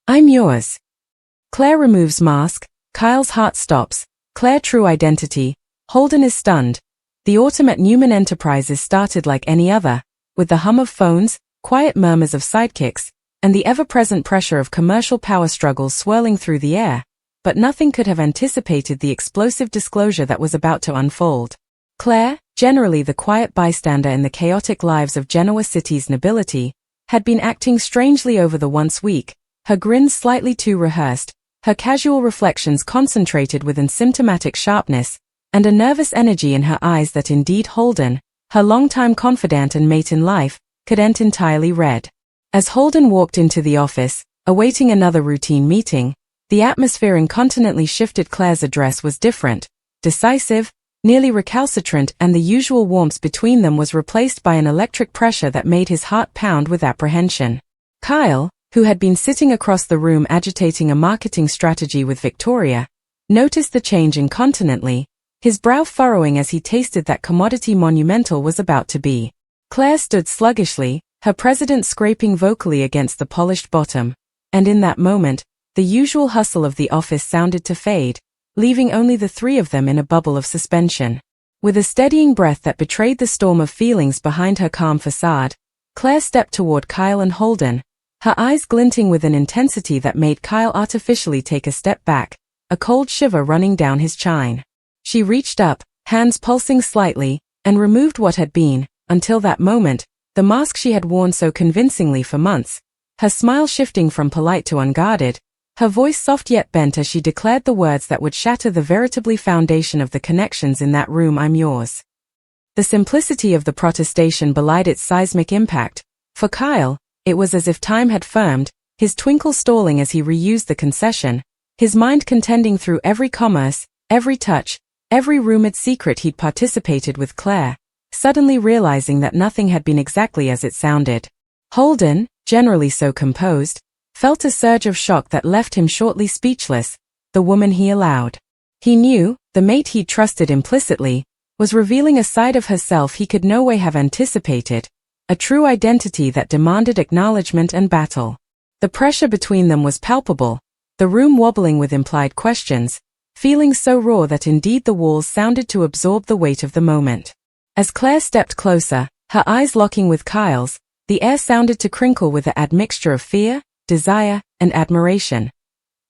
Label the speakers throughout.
Speaker 1: I'm yours. Claire removes mask. Kyle's heart stops. Claire true identity. Holden is stunned. The autumn at Newman Enterprises started like any other, with the hum of phones, quiet murmurs of sidekicks, and the ever-present pressure of commercial power struggles swirling through the air, but nothing could have anticipated the explosive disclosure that was about to unfold. Claire, generally the quiet bystander in the chaotic lives of Genoa City's nobility, had been acting strangely over the once week, her grins slightly too rehearsed, her casual reflections concentrated with asymptomatic sharpness, and a nervous energy in her eyes that indeed Holden, her longtime confidant and mate in life, couldn't entirely read. As Holden walked into the office, awaiting another routine meeting, the atmosphere incontinently shifted. Claire's address was different, decisive, nearly recalcitrant, and the usual warmth between them was replaced by an electric pressure that made his heart pound with apprehension. Kyle, who had been sitting across the room agitating a marketing strategy with Victoria, noticed the change incontinently, his brow furrowing as he tasted that commodity monumental was about to be. Claire stood sluggishly, her president scraping vocally against the polished bottom, and in that moment, the usual hustle of the office sounded to fade, leaving only the three of them in a bubble of suspension. With a steadying breath that betrayed the storm of feelings behind her calm facade, Claire stepped toward Kyle and Holden, her eyes glinting with an intensity that made Kyle artificially take a step back, a cold shiver running down his chine. She reached up, hands pulsing slightly, and removed what had been, until that moment, the mask she had worn so convincingly for months, her smile shifting from polite to unguarded, her voice soft yet bent as she declared the words that would shatter the veritably foundation of the connections in that room. I'm yours. The simplicity of the protestation belied its seismic impact. For Kyle, it was as if time had firmed, his twinkle stalling as he reused the concession, his mind contending through every commerce, every touch, every rumored secret he'd participated with Claire, suddenly realizing that nothing had been exactly as it sounded. Holden, generally so composed, felt a surge of shock that left him shortly speechless. The woman he allowed. He knew, the mate he'd trusted implicitly, was revealing a side of herself he could no way have anticipated, a true identity that demanded acknowledgement and battle. The pressure between them was palpable, the room wobbling with implied questions, feeling so raw that indeed the walls sounded to absorb the weight of the moment. As Claire stepped closer, her eyes locking with Kyle's, the air sounded to crinkle with an admixture of fear, desire, and admiration.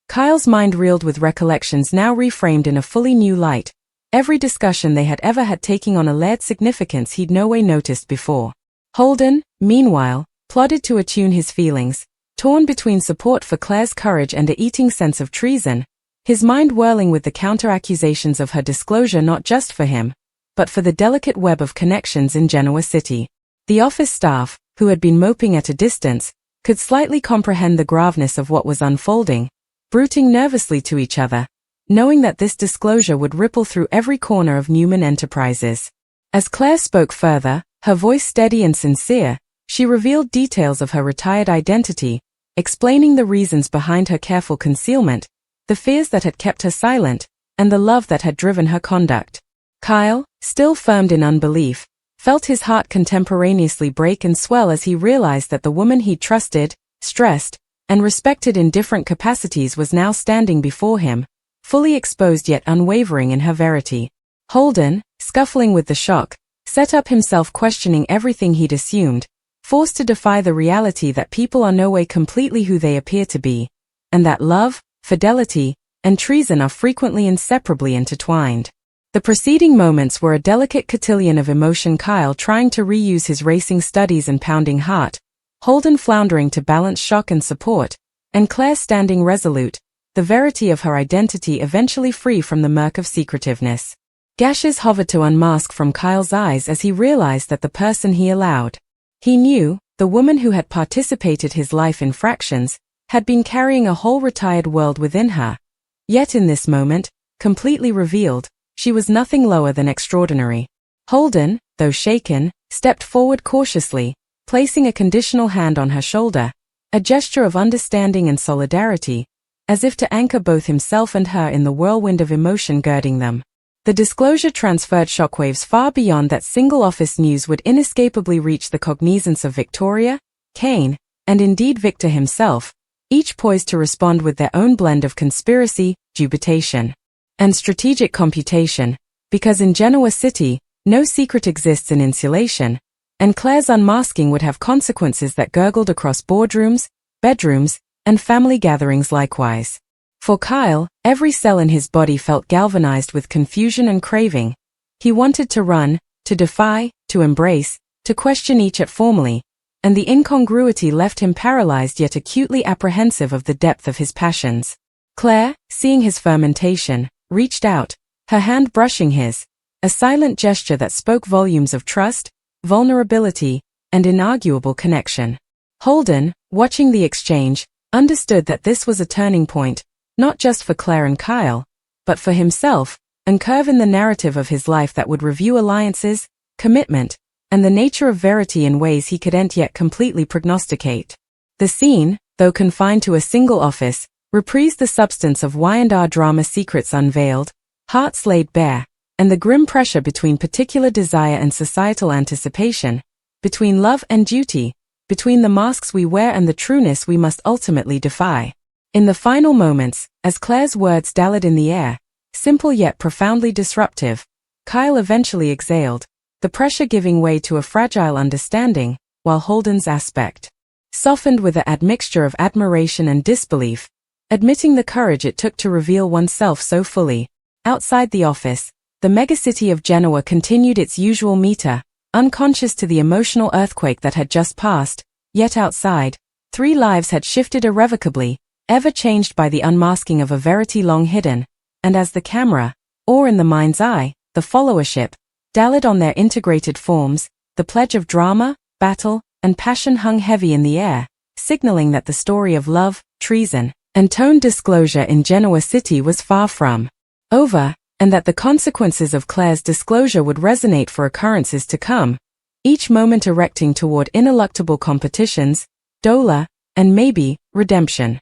Speaker 1: Kyle's mind reeled with recollections now reframed in a fully new light, every discussion they had ever had taking on a layered significance he'd no way noticed before. Holden, meanwhile, plodded to attune his feelings, torn between support for Claire's courage and a eating sense of treason, his mind whirling with the counter-accusations of her disclosure not just for him, but for the delicate web of connections in Genoa City. The office staff, who had been moping at a distance, could slightly comprehend the graveness of what was unfolding, bruiting nervously to each other, knowing that this disclosure would ripple through every corner of Newman Enterprises. As Claire spoke further, her voice steady and sincere, she revealed details of her retired identity, explaining the reasons behind her careful concealment, the fears that had kept her silent, and the love that had driven her conduct. Kyle, still firmed in unbelief, felt his heart contemporaneously break and swell as he realized that the woman he trusted, stressed, and respected in different capacities was now standing before him, fully exposed yet unwavering in her verity. Holden, scuffling with the shock, set up himself questioning everything he'd assumed, forced to defy the reality that people are no way completely who they appear to be, and that love, fidelity, and treason are frequently inseparably intertwined. The preceding moments were a delicate cotillion of emotion, Kyle trying to reuse his racing studies and pounding heart, Holden floundering to balance shock and support, and Claire standing resolute, the verity of her identity eventually free from the murk of secretiveness. Gashes hovered to unmask from Kyle's eyes as he realized that the person he allowed. He knew, the woman who had participated his life in fractions, had been carrying a whole retired world within her. Yet in this moment, completely revealed, she was nothing lower than extraordinary. Holden, though shaken, stepped forward cautiously, placing a conditional hand on her shoulder, a gesture of understanding and solidarity, as if to anchor both himself and her in the whirlwind of emotion girding them. The disclosure transferred shockwaves far beyond that single office news would inescapably reach the cognizance of Victoria, Kane, and indeed Victor himself, each poised to respond with their own blend of conspiracy, dubitation, and strategic computation, because in Genoa City, no secret exists in insulation, and Claire's unmasking would have consequences that gurgled across boardrooms, bedrooms, and family gatherings likewise. For Kyle, every cell in his body felt galvanized with confusion and craving. He wanted to run, to defy, to embrace, to question each at formally, and the incongruity left him paralyzed yet acutely apprehensive of the depth of his passions. Claire, seeing his fermentation, reached out, her hand brushing his, a silent gesture that spoke volumes of trust, vulnerability, and inarguable connection. Holden, watching the exchange, understood that this was a turning point, not just for Claire and Kyle, but for himself, and curve in the narrative of his life that would review alliances, commitment, and the nature of verity in ways he couldn't yet completely prognosticate. The scene, though confined to a single office, reprised the substance of Y&R drama, secrets unveiled, hearts laid bare, and the grim pressure between particular desire and societal anticipation, between love and duty, between the masks we wear and the trueness we must ultimately defy. In the final moments, as Claire's words dallied in the air, simple yet profoundly disruptive, Kyle eventually exhaled, the pressure giving way to a fragile understanding, while Holden's aspect softened with an admixture of admiration and disbelief, admitting the courage it took to reveal oneself so fully. Outside the office, the megacity of Genoa continued its usual meter, unconscious to the emotional earthquake that had just passed, yet outside, 3 lives had shifted irrevocably, ever changed by the unmasking of a verity long hidden, and as the camera, or in the mind's eye, the followership, dallied on their integrated forms, the pledge of drama, battle, and passion hung heavy in the air, signaling that the story of love, treason, and toned disclosure in Genoa City was far from over, and that the consequences of Claire's disclosure would resonate for occurrences to come, each moment erecting toward ineluctable competitions, dolor, and maybe, redemption.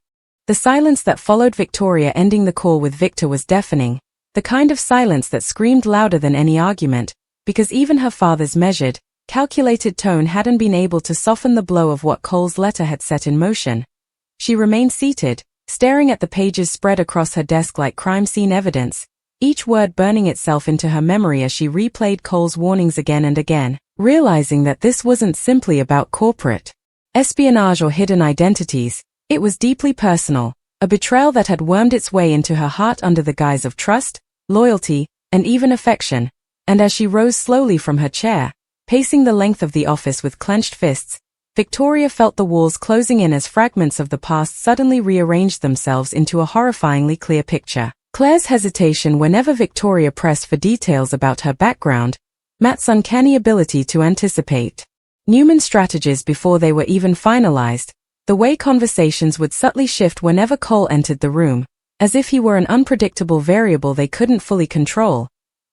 Speaker 1: The silence that followed Victoria ending the call with Victor was deafening, the kind of silence that screamed louder than any argument, because even her father's measured, calculated tone hadn't been able to soften the blow of what Cole's letter had set in motion. She remained seated, staring at the pages spread across her desk like crime scene evidence, each word burning itself into her memory as she replayed Cole's warnings again and again, realizing that this wasn't simply about corporate espionage or hidden identities. It was deeply personal, a betrayal that had wormed its way into her heart under the guise of trust, loyalty, and even affection, and as she rose slowly from her chair, pacing the length of the office with clenched fists, Victoria felt the walls closing in as fragments of the past suddenly rearranged themselves into a horrifyingly clear picture. Claire's hesitation whenever Victoria pressed for details about her background, Matt's uncanny ability to anticipate Newman's strategies before they were even finalized, the way conversations would subtly shift whenever Cole entered the room, as if he were an unpredictable variable they couldn't fully control.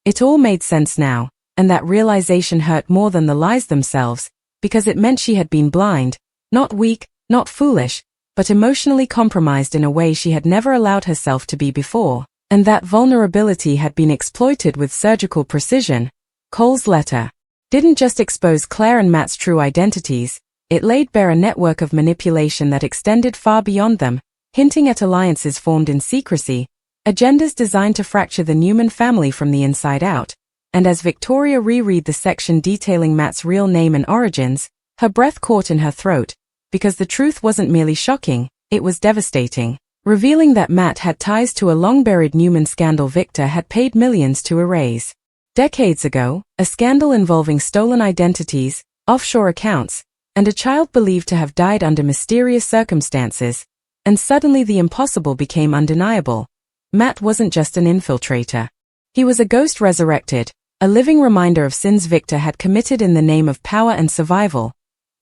Speaker 1: It all made sense now, and that realization hurt more than the lies themselves, because it meant she had been blind, not weak, not foolish, but emotionally compromised in a way she had never allowed herself to be before, and that vulnerability had been exploited with surgical precision. Cole's letter didn't just expose Claire and Matt's true identities, it laid bare a network of manipulation that extended far beyond them, hinting at alliances formed in secrecy, agendas designed to fracture the Newman family from the inside out. And as Victoria reread the section detailing Matt's real name and origins, her breath caught in her throat, because the truth wasn't merely shocking, it was devastating, revealing that Matt had ties to a long-buried Newman scandal Victor had paid millions to erase. Decades ago, a scandal involving stolen identities, offshore accounts, and a child believed to have died under mysterious circumstances, and suddenly the impossible became undeniable. Matt wasn't just an infiltrator. He was a ghost resurrected, a living reminder of sins Victor had committed in the name of power and survival.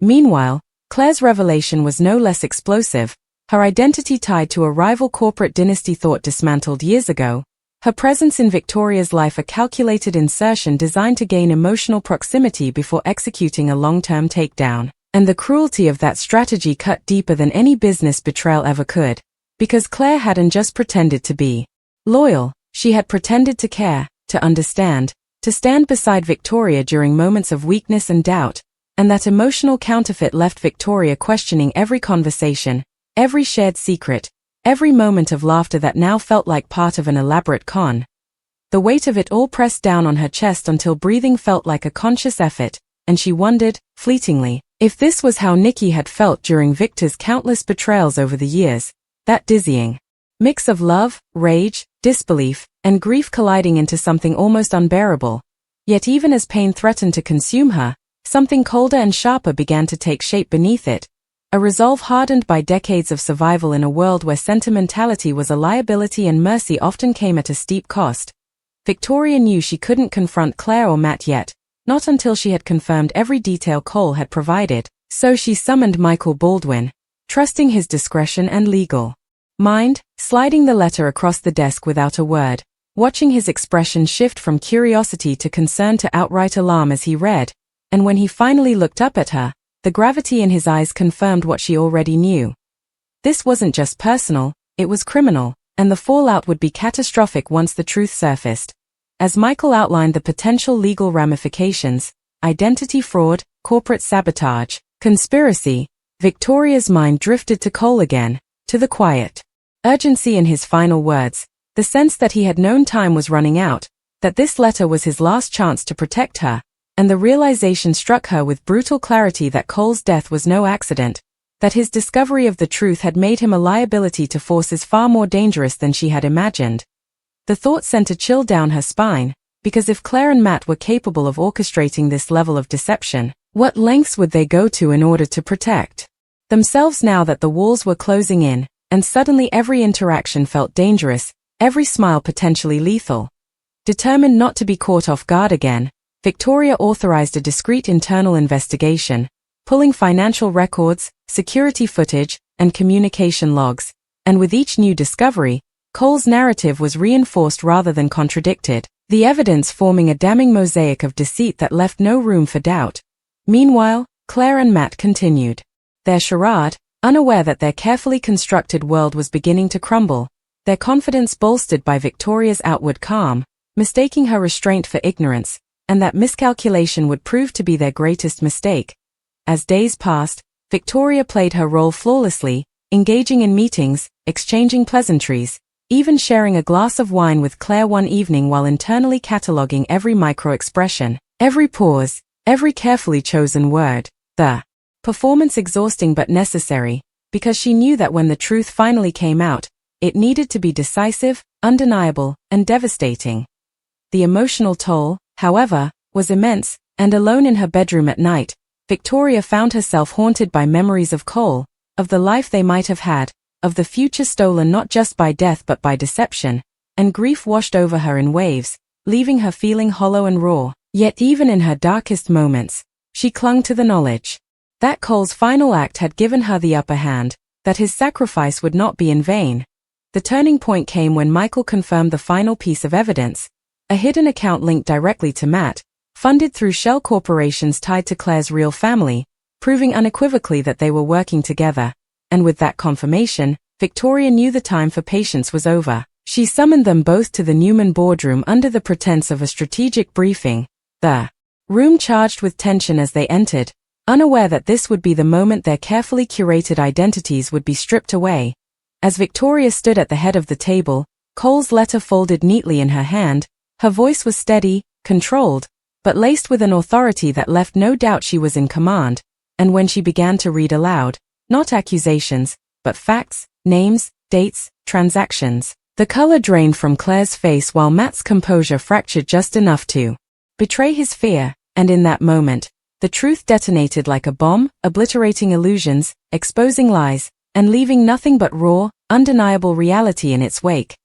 Speaker 1: Meanwhile, Claire's revelation was no less explosive, her identity tied to a rival corporate dynasty thought dismantled years ago, her presence in Victoria's life a calculated insertion designed to gain emotional proximity before executing a long-term takedown. And the cruelty of that strategy cut deeper than any business betrayal ever could. Because Claire hadn't just pretended to be loyal, she had pretended to care, to understand, to stand beside Victoria during moments of weakness and doubt, and that emotional counterfeit left Victoria questioning every conversation, every shared secret, every moment of laughter that now felt like part of an elaborate con. The weight of it all pressed down on her chest until breathing felt like a conscious effort, and she wondered, fleetingly, if this was how Nikki had felt during Victor's countless betrayals over the years, that dizzying mix of love, rage, disbelief, and grief colliding into something almost unbearable. Yet even as pain threatened to consume her, something colder and sharper began to take shape beneath it, a resolve hardened by decades of survival in a world where sentimentality was a liability and mercy often came at a steep cost. Victoria knew she couldn't confront Claire or Matt yet, not until she had confirmed every detail Cole had provided, so she summoned Michael Baldwin, trusting his discretion and legal mind, sliding the letter across the desk without a word, watching his expression shift from curiosity to concern to outright alarm as he read, and when he finally looked up at her, the gravity in his eyes confirmed what she already knew. This wasn't just personal, it was criminal, and the fallout would be catastrophic once the truth surfaced. As Michael outlined the potential legal ramifications, identity fraud, corporate sabotage, conspiracy, Victoria's mind drifted to Cole again, to the quiet urgency in his final words, the sense that he had known time was running out, that this letter was his last chance to protect her, and the realization struck her with brutal clarity that Cole's death was no accident, that his discovery of the truth had made him a liability to forces far more dangerous than she had imagined. The thought sent a chill down her spine, because if Claire and Matt were capable of orchestrating this level of deception, what lengths would they go to in order to protect themselves now that the walls were closing in, and suddenly every interaction felt dangerous, every smile potentially lethal? Determined not to be caught off guard again, Victoria authorized a discreet internal investigation, pulling financial records, security footage, and communication logs, and with each new discovery, Cole's narrative was reinforced rather than contradicted, the evidence forming a damning mosaic of deceit that left no room for doubt. Meanwhile, Claire and Matt continued their charade, unaware that their carefully constructed world was beginning to crumble, their confidence bolstered by Victoria's outward calm, mistaking her restraint for ignorance, and that miscalculation would prove to be their greatest mistake. As days passed, Victoria played her role flawlessly, engaging in meetings, exchanging pleasantries, even sharing a glass of wine with Claire one evening while internally cataloging every micro-expression, every pause, every carefully chosen word. The performance exhausting but necessary, because she knew that when the truth finally came out, it needed to be decisive, undeniable, and devastating. The emotional toll, however, was immense, and alone in her bedroom at night, Victoria found herself haunted by memories of Cole, of the life they might have had, of the future stolen not just by death but by deception, and grief washed over her in waves, leaving her feeling hollow and raw. Yet even in her darkest moments, she clung to the knowledge that Cole's final act had given her the upper hand, that his sacrifice would not be in vain. The turning point came when Michael confirmed the final piece of evidence, a hidden account linked directly to Matt, funded through shell corporations tied to Claire's real family, proving unequivocally that they were working together. And with that confirmation, Victoria knew the time for patience was over. She summoned them both to the Newman boardroom under the pretense of a strategic briefing, the room charged with tension as they entered, unaware that this would be the moment their carefully curated identities would be stripped away. As Victoria stood at the head of the table, Cole's letter folded neatly in her hand, her voice was steady, controlled, but laced with an authority that left no doubt she was in command, and when she began to read aloud, not accusations, but facts, names, dates, transactions, the color drained from Claire's face while Matt's composure fractured just enough to betray his fear, and in that moment, the truth detonated like a bomb, obliterating illusions, exposing lies, and leaving nothing but raw, undeniable reality in its wake.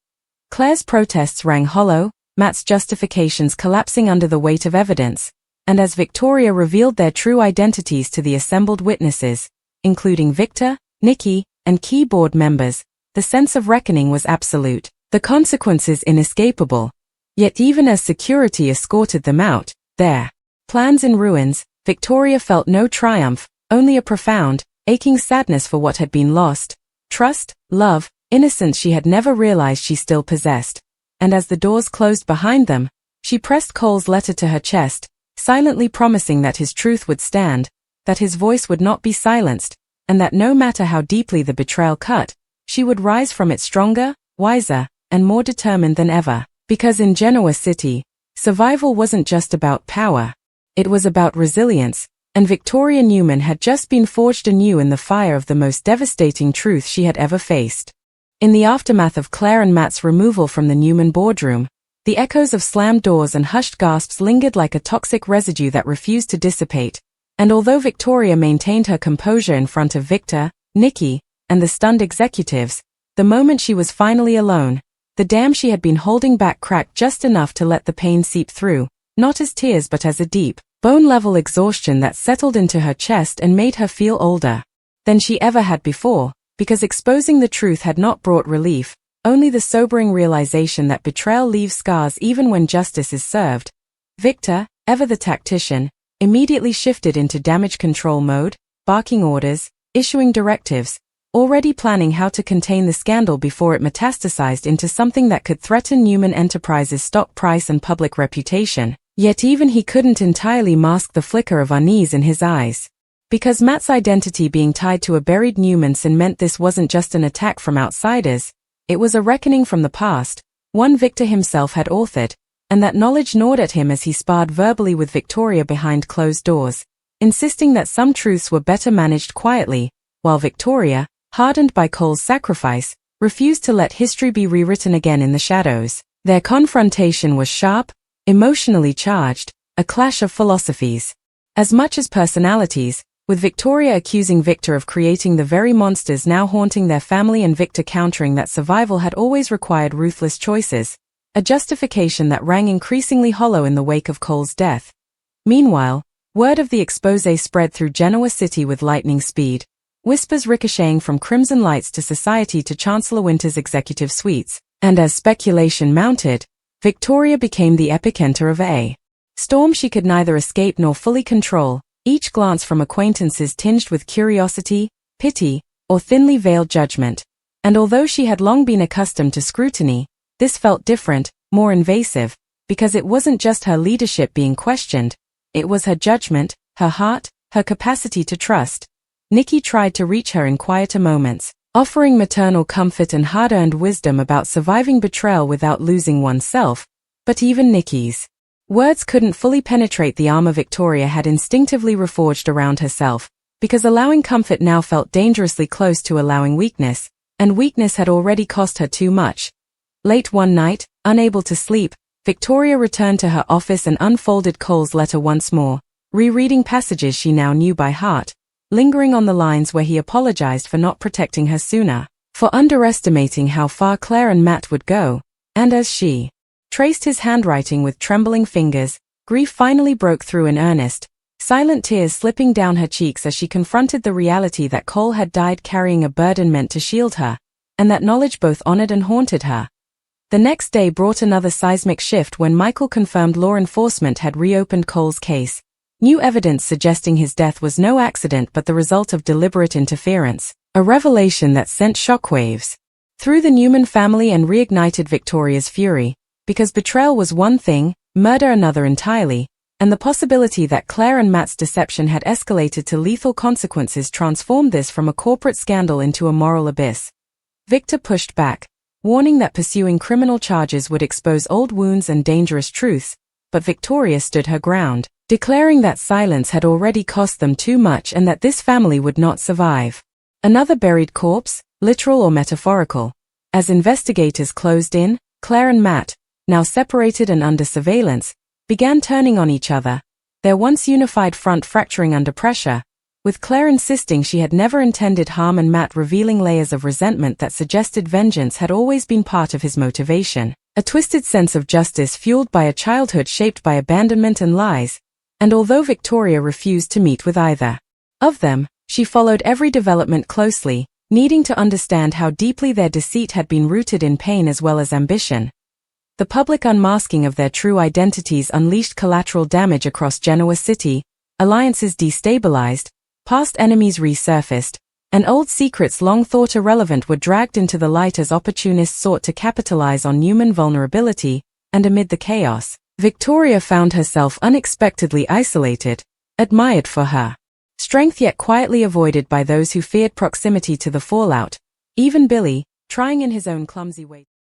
Speaker 1: Claire's protests rang hollow, Matt's justifications collapsing under the weight of evidence, and as Victoria revealed their true identities to the assembled witnesses, including Victor, Nikki, and key board members, the sense of reckoning was absolute, the consequences inescapable. Yet even as security escorted them out, their plans in ruins, Victoria felt no triumph, only a profound, aching sadness for what had been lost, trust, love, innocence she had never realized she still possessed. And as the doors closed behind them, she pressed Cole's letter to her chest, silently promising that his truth would stand, that his voice would not be silenced, and that no matter how deeply the betrayal cut, she would rise from it stronger, wiser, and more determined than ever. Because in Genoa City, survival wasn't just about power. It was about resilience, and Victoria Newman had just been forged anew in the fire of the most devastating truth she had ever faced. In the aftermath of Claire and Matt's removal from the Newman boardroom, the echoes of slammed doors and hushed gasps lingered like a toxic residue that refused to dissipate, and although Victoria maintained her composure in front of Victor, Nikki, and the stunned executives, the moment she was finally alone, the dam she had been holding back cracked just enough to let the pain seep through, not as tears but as a deep, bone-level exhaustion that settled into her chest and made her feel older than she ever had before, because exposing the truth had not brought relief, only the sobering realization that betrayal leaves scars even when justice is served. Victor, ever the tactician, immediately shifted into damage control mode, barking orders, issuing directives, already planning how to contain the scandal before it metastasized into something that could threaten Newman Enterprises' stock price and public reputation. Yet even he couldn't entirely mask the flicker of unease in his eyes. Because Matt's identity being tied to a buried Newmanson meant this wasn't just an attack from outsiders, it was a reckoning from the past, one Victor himself had authored, and that knowledge gnawed at him as he sparred verbally with Victoria behind closed doors, insisting that some truths were better managed quietly, while Victoria, hardened by Cole's sacrifice, refused to let history be rewritten again in the shadows. Their confrontation was sharp, emotionally charged, a clash of philosophies. As much as personalities, with Victoria accusing Victor of creating the very monsters now haunting their family and Victor countering that survival had always required ruthless choices, a justification that rang increasingly hollow in the wake of Cole's death. Meanwhile, word of the expose spread through Genoa City with lightning speed, whispers ricocheting from Crimson Lights to society to Chancellor Winter's executive suites, and as speculation mounted, Victoria became the epicenter of a storm she could neither escape nor fully control, each glance from acquaintances tinged with curiosity, pity, or thinly veiled judgment. And although she had long been accustomed to scrutiny, this felt different, more invasive, because it wasn't just her leadership being questioned, it was her judgment, her heart, her capacity to trust. Nikki tried to reach her in quieter moments, offering maternal comfort and hard-earned wisdom about surviving betrayal without losing oneself, but even Nikki's words couldn't fully penetrate the armor Victoria had instinctively reforged around herself, because allowing comfort now felt dangerously close to allowing weakness, and weakness had already cost her too much. Late one night, unable to sleep, Victoria returned to her office and unfolded Cole's letter once more, rereading passages she now knew by heart, lingering on the lines where he apologized for not protecting her sooner, for underestimating how far Claire and Matt would go, and as she traced his handwriting with trembling fingers, grief finally broke through in earnest, silent tears slipping down her cheeks as she confronted the reality that Cole had died carrying a burden meant to shield her, and that knowledge both honored and haunted her. The next day brought another seismic shift when Michael confirmed law enforcement had reopened Cole's case. New evidence suggesting his death was no accident but the result of deliberate interference, a revelation that sent shockwaves through the Newman family and reignited Victoria's fury, because betrayal was one thing, murder another entirely, and the possibility that Claire and Matt's deception had escalated to lethal consequences transformed this from a corporate scandal into a moral abyss. Victor pushed back, warning that pursuing criminal charges would expose old wounds and dangerous truths, but Victoria stood her ground, declaring that silence had already cost them too much and that this family would not survive. Another buried corpse, literal or metaphorical. As investigators closed in, Claire and Matt, now separated and under surveillance, began turning on each other, their once unified front fracturing under pressure, with Claire insisting she had never intended harm and Matt revealing layers of resentment that suggested vengeance had always been part of his motivation, a twisted sense of justice fueled by a childhood shaped by abandonment and lies. And although Victoria refused to meet with either of them, she followed every development closely, needing to understand how deeply their deceit had been rooted in pain as well as ambition. The public unmasking of their true identities unleashed collateral damage across Genoa City, alliances destabilized, past enemies resurfaced, and old secrets long thought irrelevant were dragged into the light as opportunists sought to capitalize on human vulnerability, and amid the chaos, Victoria found herself unexpectedly isolated, admired for her Strength yet quietly avoided by those who feared proximity to the fallout. Even Billy, trying in his own clumsy way.